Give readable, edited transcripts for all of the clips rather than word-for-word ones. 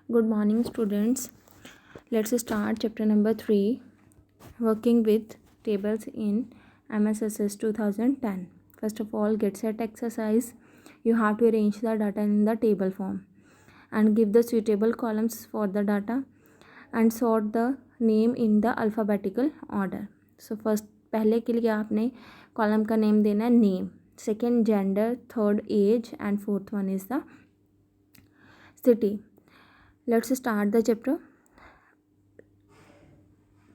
Good morning, students. Let's start chapter number 3, working with tables in MSSS 2010. First of all, get set exercise. You have to arrange the data in the table form and give the suitable columns for the data and sort the name in the alphabetical order. So first, पहले के लिए आपने column का name देना है name, second gender, third age and fourth one is the city. Let's start the chapter.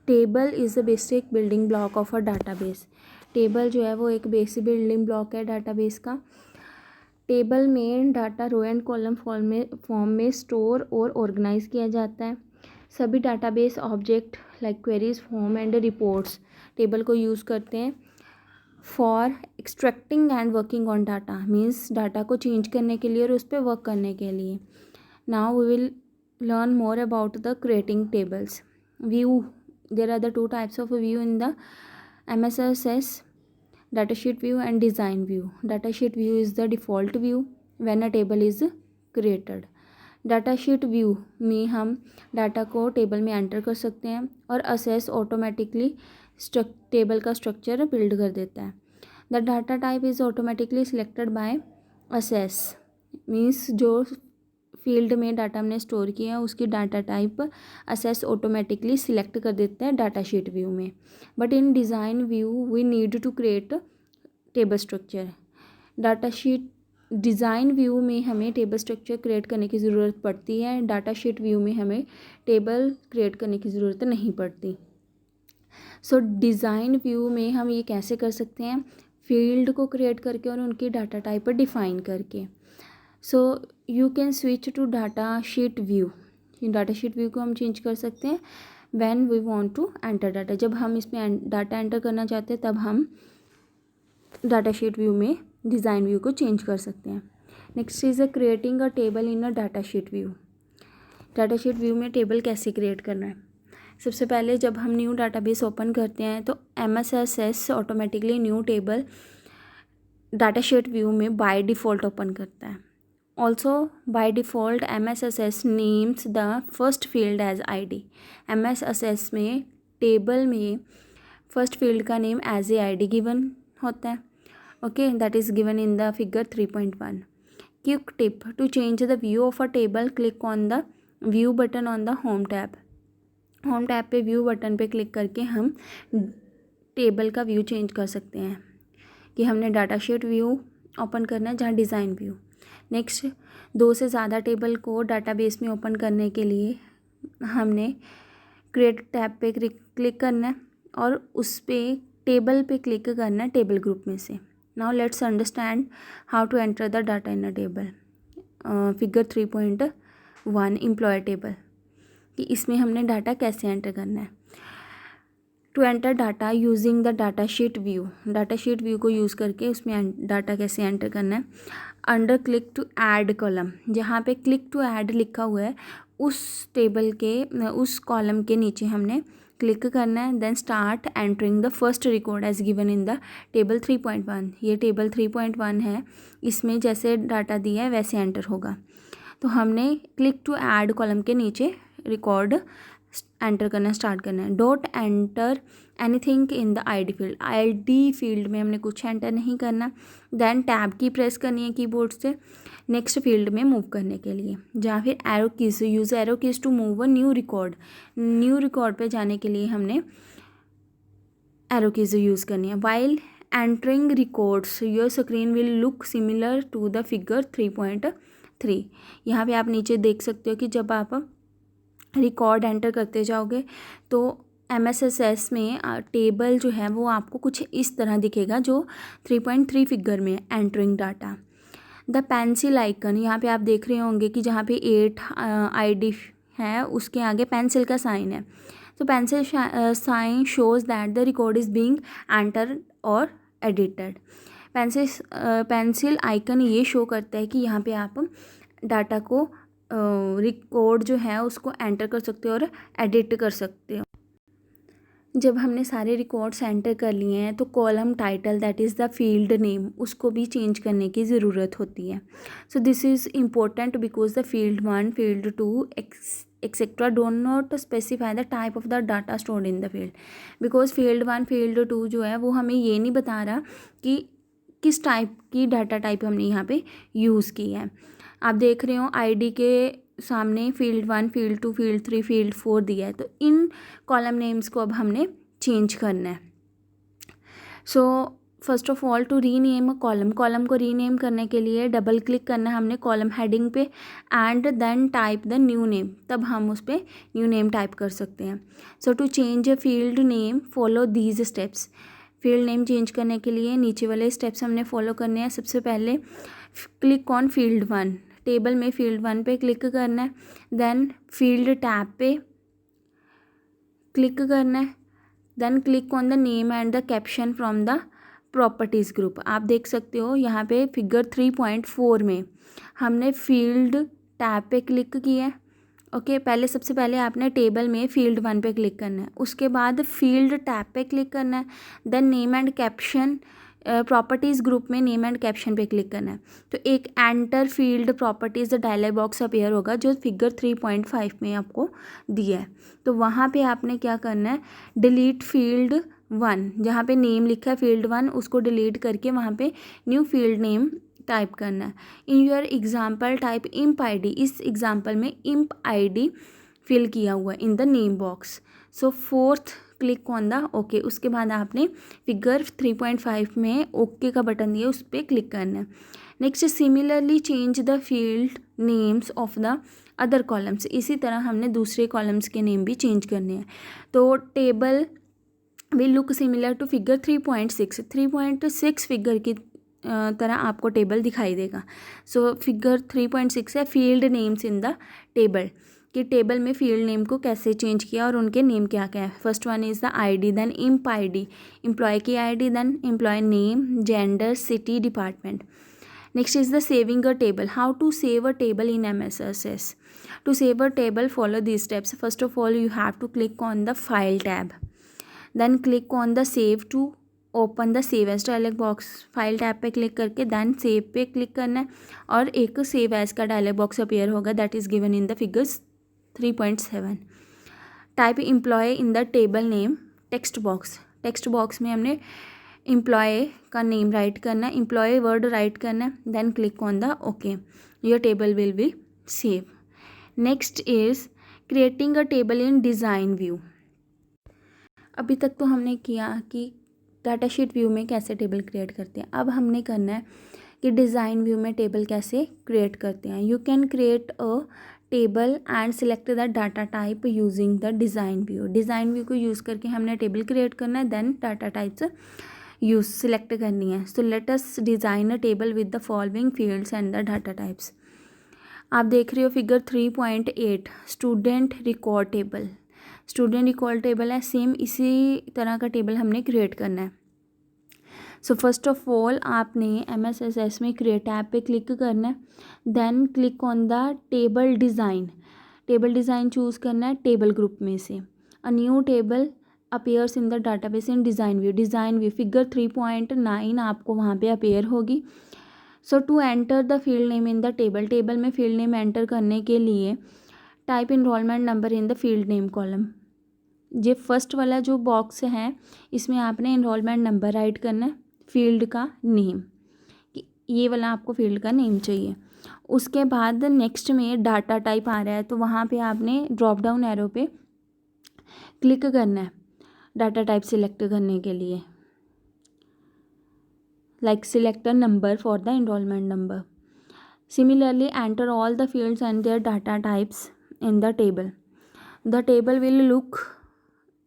Table is the basic building block of a database. Table जो है वो एक बेसिक बिल्डिंग ब्लॉक है डाटाबेस का. Table में data row and column form में store और organise किया जाता है. सभी database object like queries, form and reports table को यूज़ करते हैं for extracting and working on data. Means data को चेंज करने के लिए और उस पर वर्क करने के लिए. Now we will learn more about the creating tables. View, there are the two types of view in the MSSS: datasheet view and design view. Datasheet view is the default view when a table is created. datasheet view में हम data को table में enter कर सकते हैं और Access automatically table का structure build कर देता है. The data type is automatically selected by Access. Means जो फील्ड में डाटा हमने स्टोर किया है उसकी data type Access automatically select कर देता है डाटा शीट व्यू में. But in design view we need to create table structure. Data sheet design view में हमें टेबल स्ट्रक्चर क्रिएट करने की ज़रूरत पड़ती है. डाटा शीट व्यू में हमें टेबल क्रिएट करने की ज़रूरत नहीं पड़ती. सो डिज़ाइन व्यू में हम ये कैसे कर सकते हैं, फील्ड को क्रिएट करके और उनकी डाटा टाइप डिफ़ाइन करके. So you can switch to data sheet view. Data sheet view को हम चेंज कर सकते हैं when we want to enter data. जब हम इसमें डाटा एंटर करना चाहते हैं तब हम डाटा शीट व्यू में डिज़ाइन व्यू को चेंज कर सकते हैं. Next is a creating a table in a data sheet view. Data sheet view में टेबल कैसे क्रिएट करना है. सबसे पहले जब हम न्यू डाटाबेस ओपन करते हैं तो MSSS automatically new table data sheet view में बाय डिफ़ॉल्ट ओपन करता है. Also, by default, MSSS names the first field as ID. MSSS में टेबल में फर्स्ट फील्ड का name as a ID given होता है. Okay, that is given in the figure 3.1. Quick tip: to change the view of a table click on the view button on the home tab. Home tab पे view button पे click करके हम table का view change कर सकते हैं कि हमने डाटा शीट व्यू ओपन करना है जहाँ डिज़ाइन व्यू. नेक्स्ट, दो से ज़्यादा टेबल को डाटाबेस में ओपन करने के लिए हमने क्रिएट टैब पे क्लिक करना है और उस पर टेबल पे क्लिक करना है टेबल ग्रुप में से. Now let's understand how to enter the data in a table. Figure 3.1 employee table कि इसमें हमने डाटा कैसे एंटर करना है. To enter data using the data sheet view. Data sheet view को यूज़ करके उसमें डाटा कैसे एंटर करना है. Under click to add column, जहाँ पे क्लिक टू ऐड लिखा हुआ है उस टेबल के उस कॉलम के नीचे हमने क्लिक करना है. Then start entering the first record as given in the table 3.1. ये टेबल 3.1 है, इसमें जैसे डाटा दिया है वैसे एंटर होगा. तो हमने क्लिक टू ऐड कॉलम के नीचे रिकॉर्ड एंटर करना स्टार्ट करना है. Don't enter anything in the ID field. ID field में हमने कुछ एंटर नहीं करना. देन टैब की प्रेस करनी है कीबोर्ड से नेक्स्ट फील्ड में मूव करने के लिए, या फिर arrow keys, use arrow keys to move a new record. New record पे जाने के लिए हमने एरो कीज यूज़ करनी है. While entering records your screen will look similar to the figure 3.3. यहाँ पे आप नीचे देख सकते हो कि जब आप रिकॉर्ड एंटर करते जाओगे तो MSSS में टेबल जो है वो आपको कुछ इस तरह दिखेगा जो 3.3 फिगर में entering data. The pencil icon, यहाँ पे आप देख रहे होंगे कि जहाँ पे 8 ID है उसके आगे पेंसिल का साइन है. तो pencil sign shows that the record is being enter और एडिटेड. पेंसिल आइकन ये शो करता है कि यहाँ पे आप डाटा को रिकॉर्ड जो है उसको एंटर कर सकते हो और एडिट कर सकते हो. जब हमने सारे रिकॉर्ड्स एंटर कर लिए हैं तो column title that is the field name उसको भी चेंज करने की ज़रूरत होती है. So this is important because the field 1 field 2 etcetera do not specify the type of the data stored in the field. Because field 1 field 2 जो है वो हमें ये नहीं बता रहा कि किस टाइप की डाटा टाइप हमने यहाँ पे यूज़ की है. आप देख रहे हो आईडी के सामने फील्ड 1 फील्ड 2 फील्ड 3 फील्ड 4 दिया है. तो इन कॉलम नेम्स को अब हमने चेंज करना है. So first of all to rename a column को रीनेम करने के लिए डबल क्लिक करना है हमने कॉलम हेडिंग पे and then type the new name. तब हम उस पर न्यू नेम टाइप कर सकते हैं. So to change a field name follow these steps. Field name change करने के लिए नीचे वाले स्टेप्स हमने फॉलो करने हैं. सबसे पहले क्लिक ऑन फील्ड 1. टेबल में फील्ड 1 पे क्लिक करना है. देन फील्ड टैब पे क्लिक करना है. Then click on the name and the caption from the properties group. आप देख सकते हो यहाँ पे फिगर 3.4 में हमने फील्ड टैब पे क्लिक किया है. ओके पहले सबसे पहले आपने टेबल में फील्ड 1 पे क्लिक करना है. उसके बाद फील्ड टैब पे क्लिक करना है. Then name and caption properties group में नेम एंड कैप्शन पे क्लिक करना है. तो एक enter field properties dialog box appear होगा जो फिगर 3.5 में आपको दिया है. तो वहाँ पे आपने क्या करना है डिलीट फील्ड 1 जहाँ पे नेम लिखा है फील्ड 1 उसको डिलीट करके वहाँ पे न्यू फील्ड नेम टाइप करना है. In your example type imp ID. इस एग्जाम्पल में इम्प ID फिल किया हुआ है in the name box. So fourth click on the okay. उसके बाद आपने फिगर 3.5 में ओके का बटन दिया उस पर क्लिक करना है. Next similarly change the field names of the other columns. इसी तरह हमने दूसरे कॉलम्स के नेम भी चेंज करने हैं. तो table will look similar to figure 3.6. 3.6 figure की तरह आपको टेबल दिखाई देगा. सो फिगर 3.6 है field names in the table कि टेबल में फील्ड नेम को कैसे चेंज किया और उनके नेम क्या क्या है. First one is the ID. Then emp ID employee की ID. Then employee name gender city department. Next is the saving a table. How to save a table in MSSS. To save a table follow these steps. First of all you have to click on the file tab. Then click on the save to open the save as dialog box. File tab पे click करके then save पे click करना है और एक save as का dialog box appear होगा that is given in the figures 3.7. Type employee in the table name text box. Text box में हमने एम्प्लॉय का नेम राइट करना है एम्प्लॉय वर्ड राइट करना है. Then click on the okay. Your table will be save. Next is creating a table in design view. अभी तक तो हमने किया कि डाटा शीट व्यू में कैसे टेबल क्रिएट करते हैं. अब हमने करना है कि डिज़ाइन व्यू में टेबल कैसे क्रिएट करते हैं. You can create a table and select the data type using the design view. Design view को यूज़ करके हमने टेबल क्रिएट करना है. Then data types use select करनी है. So let us design a table with the following fields and the data types. आप देख रहे हो figure 3.8 student record table. Student record table है सेम इसी तरह का टेबल हमने क्रिएट करना है. सो फर्स्ट ऑफ ऑल आपने MSSS में क्रिएट ऐप पे क्लिक करना है. Then click on the table design. Table design choose करना है टेबल ग्रुप में से. A new table appears in the database in design view. Design view figure 3.9 आपको वहाँ पे अपीयर होगी. So to enter the field name in the table. Table में field name enter करने के लिए type enrolment number in the field name column. ये first वाला जो बॉक्स है इसमें आपने इनरोलमेंट नंबर राइट करना है फील्ड का नेम कि ये वाला आपको फील्ड का नेम चाहिए. उसके बाद नेक्स्ट में डाटा टाइप आ रहा है तो वहाँ पे आपने ड्रॉप डाउन एरो पे क्लिक करना है डाटा टाइप सिलेक्ट करने के लिए. Like select a number for the enrolment number. Similarly enter all the fields and their data types in the table. The table will look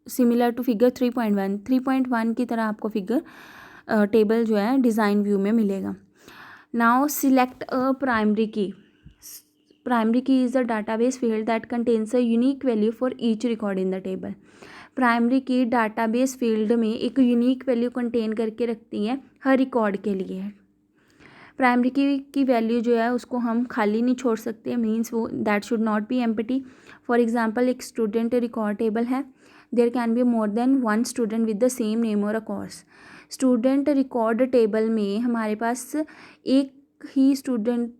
similar to figure 3.1. 3.1 की तरह आपको figure table जो है design view में मिलेगा. Now select a primary की. Primary की is the database field that contains a unique value for each record in the table. Primary की डाटाबेस फील्ड में एक यूनिक वैल्यू कंटेन करके रखती है हर रिकॉर्ड के लिए. प्राइमरी की वैल्यू जो है उसको हम खाली नहीं छोड़ सकते, मीन्स वो that should not be empty. For example एक स्टूडेंट रिकॉर्ड टेबल है, there can be more than one student with the same name और a course. Student record table में हमारे पास एक ही स्टूडेंट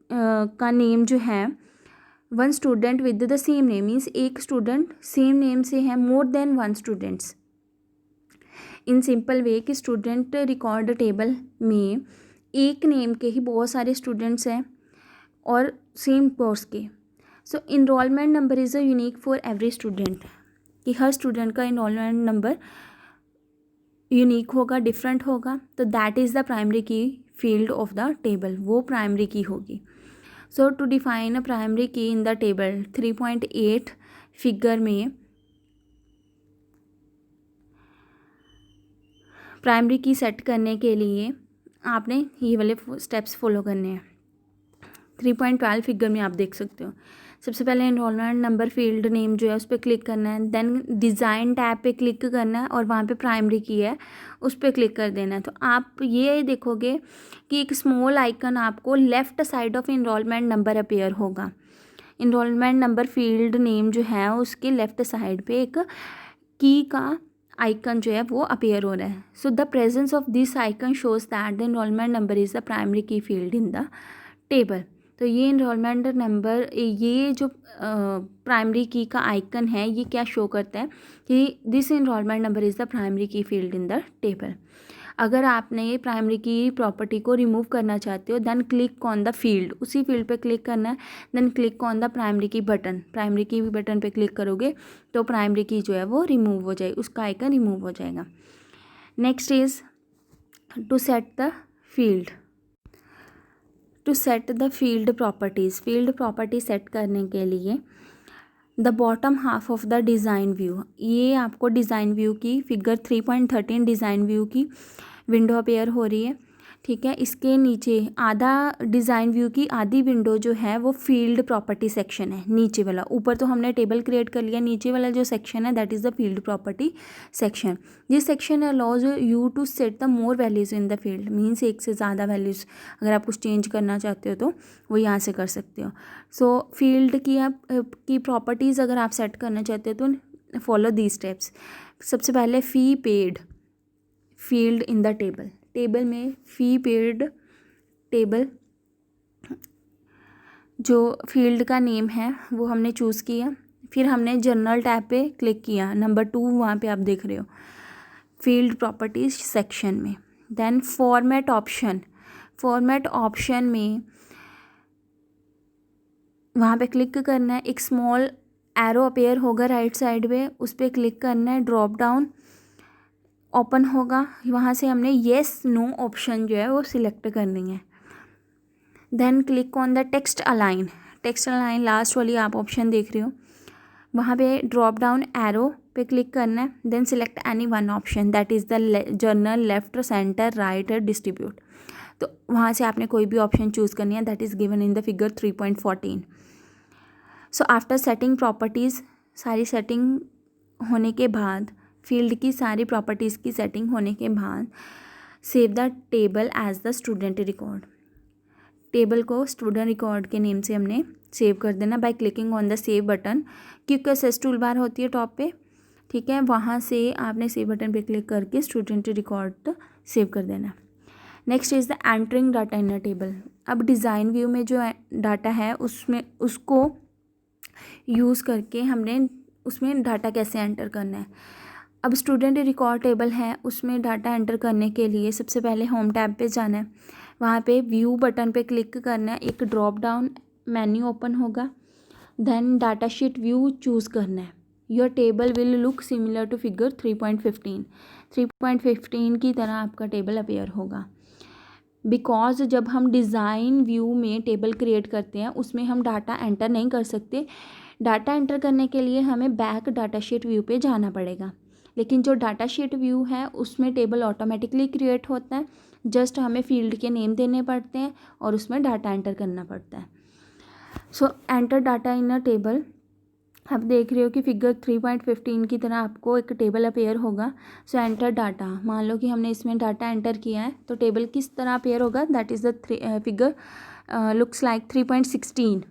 का नेम जो है, one student with the same name, means एक स्टूडेंट सेम नेम से है, मोर than one students. In simple way कि स्टूडेंट रिकॉर्ड टेबल में एक नेम के ही बहुत सारे स्टूडेंट्स हैं और सेम कोर्स के। So enrolment number is a unique for every student, कि हर स्टूडेंट का इनरोलमेंट नंबर यूनिक होगा, डिफरेंट होगा, तो that is the primary key field of the table, वो प्राइमरी की होगी। So to define a primary key in the table 3.8 figure में primary key set करने के लिए आपने ये वाले स्टेप्स फॉलो करने हैं। 3.12 फिगर में आप देख सकते हो, सबसे पहले एनरोलमेंट नंबर फील्ड नेम जो है उस पर क्लिक करना है, देन डिज़ाइन टैब पे क्लिक करना है और वहाँ पे प्राइमरी की है उस पर क्लिक कर देना है। तो आप ये देखोगे कि एक स्मॉल आइकन आपको left side of enrolment number appear होगा। एनरोलमेंट नंबर फील्ड नेम जो है उसके लेफ़्ट साइड पे एक की का आइकन जो है वो अपीयर हो रहा है। So the presence of this icon shows that the enrolment number is the primary key field in the table. तो ये एनरोलमेंट नंबर, ये जो प्राइमरी की का आइकन है ये क्या शो करता है कि this enrolment number is the primary key field in the table. अगर आपने ये प्राइमरी की प्रॉपर्टी को रिमूव करना चाहते हो, then click on the field, उसी फील्ड पे क्लिक करना है, then click on the primary key button, primary key button पे क्लिक करोगे तो प्राइमरी की जो है वो रिमूव हो जाएगी, उसका आइकन रिमूव हो जाएगा। Next is to set the field. To set the field properties, field property set करने के लिए the bottom half of the design view, ये आपको डिज़ाइन व्यू की फिगर 3.13 डिज़ाइन व्यू की विंडो अपीयर हो रही है, ठीक है। इसके नीचे आधा डिज़ाइन व्यू की आधी विंडो जो है वो फील्ड प्रॉपर्टी सेक्शन है, नीचे वाला। ऊपर तो हमने टेबल क्रिएट कर लिया, नीचे वाला जो सेक्शन है that is the field property section. This section allows you to set the more values in the field, means एक से ज़्यादा वैल्यूज़ अगर आप कुछ चेंज करना चाहते हो तो वो यहाँ से कर सकते हो। सो फील्ड की प्रॉपर्टीज़ अगर आप सेट करना चाहते हो तो फॉलो दी स्टेप्स। सबसे पहले fee paid field in the table, table में फ़ी पेड टेबल जो फील्ड का नेम है वो हमने चूज़ किया, फिर हमने जनरल टैब पे क्लिक किया, नंबर 2 वहाँ पे आप देख रहे हो फील्ड प्रॉपर्टीज सेक्शन में। Then format option, format option में वहाँ पे क्लिक करना है, एक स्मॉल एरो अपीयर होगा राइट साइड पे, उस पर क्लिक करना है, ड्रॉप डाउन ओपन होगा, वहाँ से हमने येस नो ऑप्शन जो है वो सिलेक्ट करनी है। Then click on the text align, text align last वाली आप ऑप्शन देख रहे हो, वहाँ पे ड्रॉप डाउन एरो पे क्लिक करना है, then select any one option that is the general, left, centre, right, distribute. तो वहाँ से आपने कोई भी ऑप्शन चूज़ करनी है that is given in the figure 3.14। So after setting properties, सारी सेटिंग होने के बाद, फील्ड की सारी प्रॉपर्टीज़ की सेटिंग होने के बाद, save the table as the student record, table को स्टूडेंट रिकॉर्ड के नेम से हमने सेव कर देना by clicking on the save button. क्योंकि सेस टूल बार होती है टॉप पे, ठीक है, वहाँ से आपने सेव बटन पे क्लिक करके स्टूडेंट रिकॉर्ड सेव कर देना। Next is the entering data in a table. अब डिज़ाइन व्यू में जो डाटा है उसमें उसको यूज़ करके हमने उसमें डाटा कैसे एंटर करना है। अब स्टूडेंट रिकॉर्ड टेबल है, उसमें डाटा एंटर करने के लिए सबसे पहले होम टैब पे जाना है, वहाँ पे व्यू बटन पे क्लिक करना है, एक ड्रॉप डाउन मेन्यू ओपन होगा, then data sheet view choose करना है। Your table will look similar to figure 3.15, 3.15 की तरह आपका टेबल अपीयर होगा। बिकॉज जब हम डिज़ाइन व्यू में टेबल क्रिएट करते हैं उसमें हम डाटा एंटर नहीं कर सकते, डाटा एंटर करने के लिए हमें बैक डाटा शीट व्यू पे जाना पड़ेगा। लेकिन जो डाटा शीट व्यू है उसमें टेबल ऑटोमेटिकली क्रिएट होता है, जस्ट हमें फील्ड के नेम देने पड़ते हैं और उसमें डाटा एंटर करना पड़ता है। सो enter data in a table, आप देख रहे हो कि फिगर 3.15 की तरह आपको एक टेबल अपेयर होगा. सो एंटर डाटा. मान लो कि हमने इसमें डाटा एंटर किया है तो टेबल किस तरह अपेयर होगा. That is the figure looks like 3.16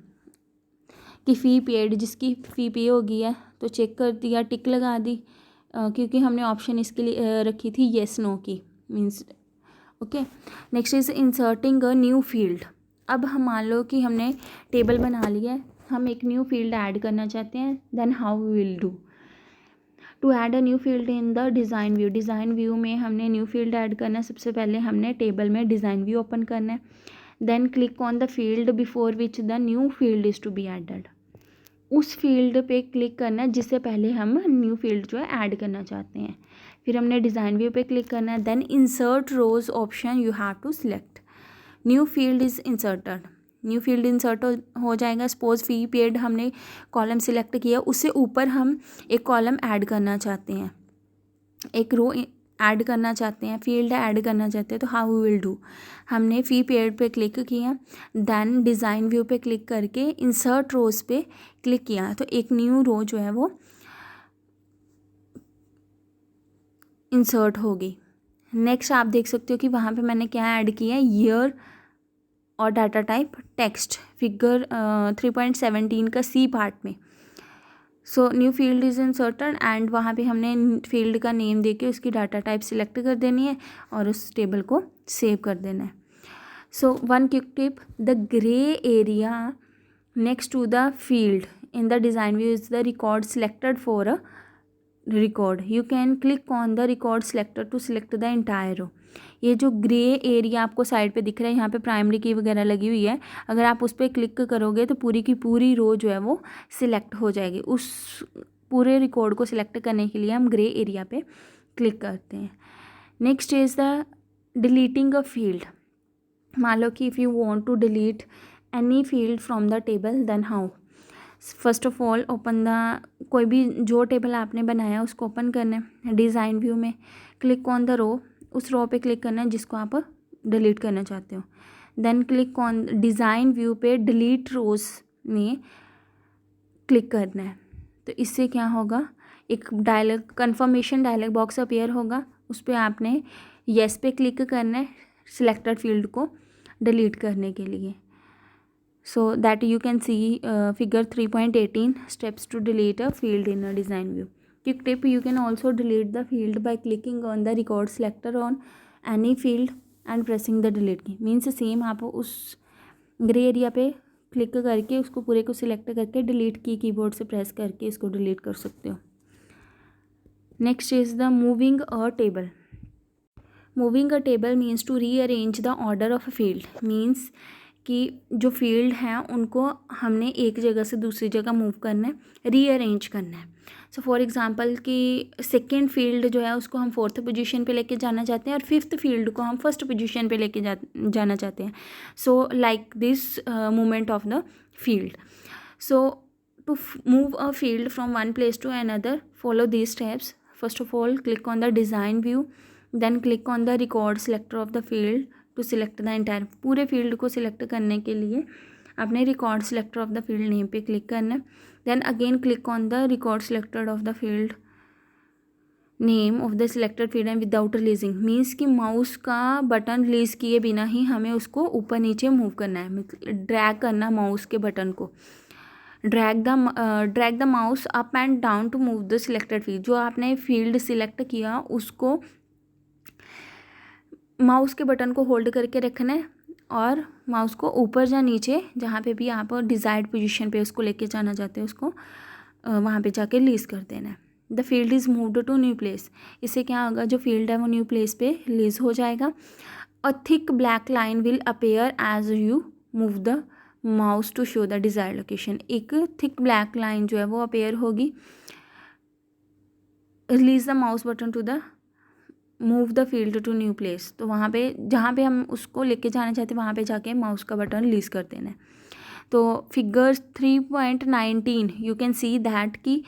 की फ़ी पेड, जिसकी फ़ी पे होगी है तो चेक कर दिया, टिक लगा दी, क्योंकि हमने ऑप्शन इसके लिए रखी थी येस नो की, means okay. Next is inserting a new field. अब हम मान लो कि हमने टेबल बना लिया है, हम एक न्यू फील्ड ऐड करना चाहते हैं. Then how we will do to add a new field in the design view. Design view में हमने न्यू फील्ड ऐड करना है. सबसे पहले हमने टेबल में डिज़ाइन व्यू ओपन करना है. Then click on the field before which the new field is to be added. उस फील्ड पे क्लिक करना है जिससे पहले हम न्यू फील्ड जो है ऐड करना चाहते हैं. फिर हमने डिज़ाइन व्यू पे क्लिक करना है. Then insert rows option you have to select. New field is inserted. New field insert हो जाएगा. सपोज फी पेड हमने कॉलम सिलेक्ट किया, उससे ऊपर हम एक कॉलम ऐड करना चाहते हैं, एक रो ऐड करना चाहते हैं, फील्ड ऐड करना चाहते हैं. तो हाउ वी विल डू. हमने फी पेड पे क्लिक किया, देन डिज़ाइन व्यू पे क्लिक करके इंसर्ट रोज पे क्लिक किया तो एक न्यू रो जो है वो इंसर्ट होगी. नेक्स्ट आप देख सकते हो कि वहाँ पे मैंने क्या ऐड किया है, ईयर और डाटा टाइप टेक्स्ट, फिगर 3.17 का सी पार्ट में. So new field is inserted and वहाँ पे हमने फील्ड का नेम देके उसकी डाटा टाइप सिलेक्ट कर देनी है और उस टेबल को सेव कर देना है. So one quick tip, the grey area next to the field in the design view is the record selected for a record. You can click on the record selector to select the entire row. ये जो grey area आपको side पे दिख रहा है, यहाँ पे primary की वगैरह लगी हुई है, अगर आप उस पर क्लिक करोगे तो पूरी की पूरी रो जो है वो सिलेक्ट हो जाएगी. उस पूरे रिकॉर्ड को सिलेक्ट करने के लिए हम ग्रे एरिया पे क्लिक करते हैं. Next is the deleting a field. मान लो कि if you want to delete any field from the table, then how. First of all open the, कोई भी जो टेबल आपने बनाया उसको ओपन करना है. डिज़ाइन व्यू में क्लिक ऑन द रो, उस रो पे क्लिक करना है जिसको आप डिलीट करना चाहते हो. Then click on design view पे डिलीट रोज में क्लिक करना है. तो इससे क्या होगा, एक dialog confirmation dialog box appear होगा. उस पर आपने येस पे क्लिक करना है सिलेक्टेड फील्ड को डिलीट करने के लिए. So that you can see figure 3.18 steps to delete a field in a design view. Quick tip, you can also delete the field by clicking on the record selector on any field and pressing the delete key. Means same आप उस grey area पे click करके उसको पूरे को select करके delete की keyboard से प्रेस करके इसको डिलीट कर सकते हो. Next is the moving a table. Moving a table means to rearrange the order of a field. Means कि जो फील्ड हैं उनको हमने एक जगह से दूसरी जगह मूव करना है, रीअरेंज करना है. सो फॉर एग्जांपल कि सेकंड फील्ड जो है उसको हम फोर्थ पोजीशन पे लेके जाना चाहते हैं और फिफ्थ फील्ड को हम फर्स्ट पोजीशन पे लेके जाना चाहते हैं. So like this movement of the field. So to move a field from one place to another, follow these steps. First of all click on the design view, then click on the record selector of the field to select the entire. पूरे field को select करने के लिए आपने record selector of the field name पे click करना है. Then again click on the record selector of the field name of the selected field and without releasing. Means कि माउस का बटन रिलीज किए बिना ही हमें उसको ऊपर नीचे मूव करना है. ड्रैग करना माउस के बटन को, drag the mouse up and down to move the selected field. जो आपने फील्ड सिलेक्ट किया उसको माउस के बटन को होल्ड करके रखना है और माउस को ऊपर या नीचे जहाँ पे भी आप डिज़ायर्ड पोजीशन पे उसको लेके जाना चाहते हो उसको वहाँ पे जाके रिलीज़ कर देना है. The field is moved to new place. इससे क्या होगा, जो फील्ड है वो न्यू प्लेस पे रिलीज़ हो जाएगा. A thick black line will appear as you move the mouse to show the desired location. एक थिक ब्लैक लाइन जो है वो अपेयर होगी. Release the mouse button to the move the field to new place. तो वहाँ पे जहाँ पे हम उसको लेके जाना चाहते हैं वहाँ पे जाके माउस का बटन रिलीज़ कर देना है. तो figure 3.19 you can see that the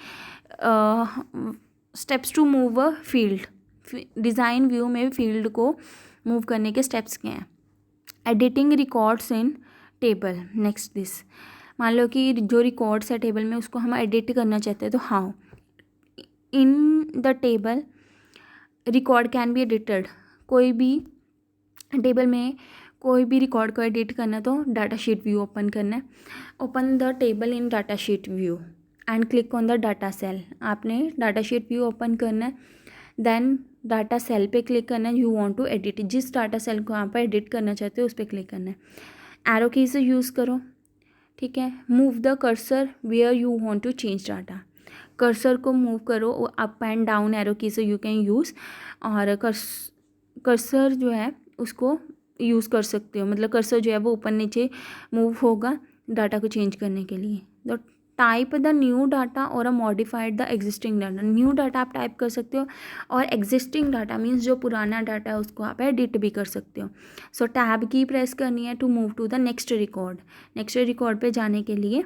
steps to move a field. Design view में फील्ड को मूव करने के स्टेप्स क्या हैं. Editing records in table. Next this, मान लो कि जो रिकॉर्ड्स है टेबल में उसको हम एडिट करना चाहते हैं, तो how in the table record can be edited. कोई भी टेबल में कोई भी रिकॉर्ड को एडिट करना तो डाटा शीट व्यू ओपन करना है। Open the table in data sheet view and click on the data cell. आपने डाटा शीट व्यू ओपन करना है, देन डाटा सेल पे क्लिक करना है। यू वांट टू एडिट, जिस डाटा सेल को आप एडिट करना चाहते हो उस पर क्लिक करना है। एरो की से यूज़ करो, ठीक है। Move the cursor where you want to change data. Cursor को मूव करो, up and down arrow key से यू कैन यूज़। और कर्सर जो है उसको यूज़ कर सकते हो, मतलब कर्सर जो है वो ऊपर नीचे मूव होगा डाटा को चेंज करने के लिए। तो टाइप द न्यू डाटा और a modified the existing data. New data आप टाइप कर सकते हो और एग्जिस्टिंग डाटा मीन्स जो पुराना डाटा है उसको आप एडिट भी कर सकते हो। सो टैब की प्रेस करनी है to move to the next record. Next record पे जाने के लिए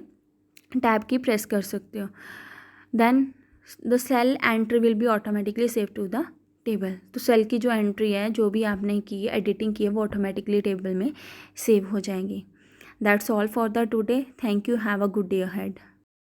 टैब की प्रेस कर सकते हो। Then the cell entry will be automatically save to the table. तो सेल की जो एंट्री है, जो भी आपने की है, एडिटिंग की है, वो ऑटोमेटिकली टेबल में सेव हो जाएंगी। That's all for the today. Thank you. Have a good day ahead.